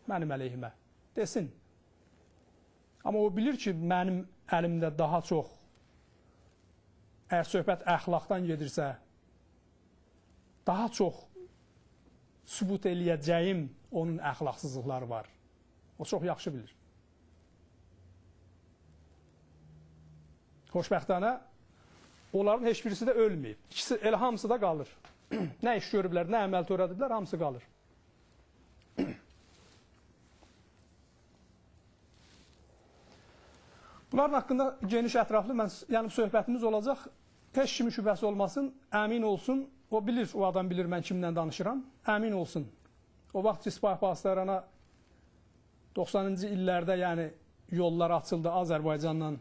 mənim əleyhimə. Desin. Amma o bilir ki, mənim əlimdə daha çox, əgər söhbət əxlaqdan gedirsə, daha çox sübut eləyəcəyim onun əxlaqsızlıqları var. O çox yaxşı bilir. Xoşbəxtənə, onların heç birisi də ölməyib. İkisi, elə hamısı da qalır. Nə iş görüblər, nə əməl törədiblər, hamısı qalır. Bunların haqqında geniş ətraflı yəni söhbətimiz olacaq. Heç kimi şübhəsi olmasın, əmin olsun. O bilir, o adam bilir mən kimlə danışıram. Əmin olsun. O vaxt ki, Sipah Pasdarana 90-cı illərdə yəni yollar açıldı Azərbaycanla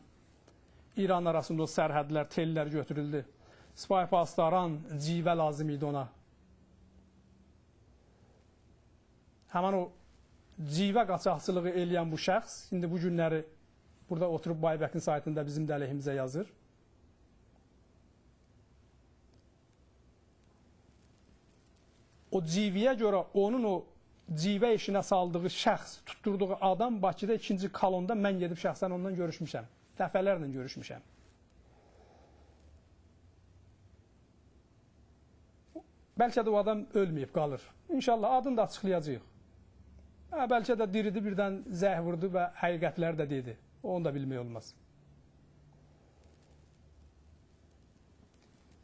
İran arasında o sərhədlər, tellər götürüldü. Sipah Pasdaran civə lazım idi ona. Həmən o civə qaçaqçılığı eləyən bu şəxs, indi bu günləri burada oturub Baybəkin saytında bizim də əleyhimizə yazır. O civiyə görə onun o civə işinə saldığı şəxs, tutturduğu adam Bakıda 2-ci kolonda mən gedib şəxsən ondan görüşmüşəm. Dəfələrlə görüşmüşəm. Bəlkə də o adam ölməyib, qalır. İnşallah adını da açıqlayacaq. Bəlkə də diridir, birdən zəh vurdu və həqiqətləri də dedi. Onu da bilmək olmaz.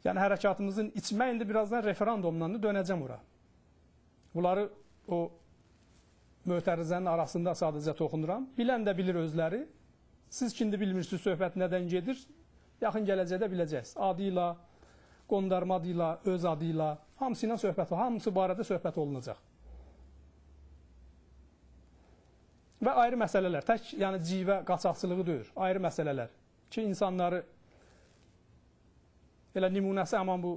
Yəni, hərəkatımızın içmə indi birazdan referandumdan da dönəcəm ora. Bunları o mötərizənin arasında sadəcə toxunuram. Bilən də bilir özləri. Siz kindi bilmirsiniz söhbət nədən gedir. Yaxın gələcəkdə biləcəksiniz. Adı ilə, qondarma adı ilə, öz adı ilə, hamısı ilə söhbət olunacaq. Hamısı barədə söhbət olunacaq. Və ayrı məsələlər, tək yəni civə qaçaqçılığı deyil, ayrı məsələlər ki, insanları elə nümunəsi həman bu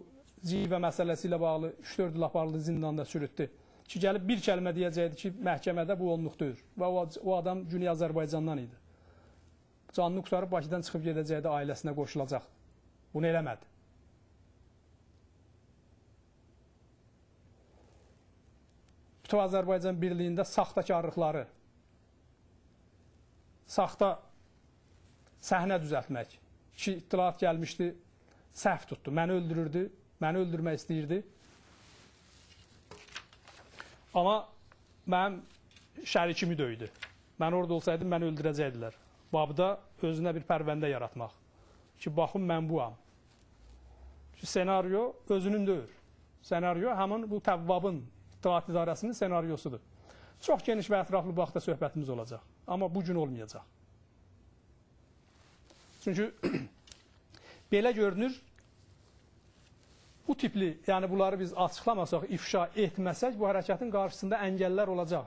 civə məsələsi ilə bağlı 3-4 il aparıldı, zindanda sürütdü. Ki, gəlib bir kəlmə deyəcəkdi ki, məhkəmədə bu onluq deyil və o adam Güney Azərbaycandan idi. Canını qurtarıb Bakıdan çıxıb gedəcəkdi, ailəsinə qoşulacaqdı. Bunu eləmədi. Bütün Azərbaycan birliyində saxtakarlıqları, saxta səhnə düzəltmək ki, itilat gəlmişdi, səhv tutdu, məni öldürürdü, məni öldürmək istəyirdi. Amma mənim şərikimi döydü. Mən orada olsaydım, məni öldürəcəkdilər. Babda özünə bir pərvəndə yaratmaq. Ki, baxın, mən buam. Ki, senaryo özünün deyil. Senaryo həmin bu təvvabın, itilat idarəsinin senaryosudur. Çox geniş və ətraflı bu haqda söhbətimiz olacaq. Amma bu gün olmayacaq. Çünki belə görünür, bu tipli, yəni bunları biz açıqlamasaq, ifşa etməsək, bu hərəkətin qarşısında əngəllər olacaq.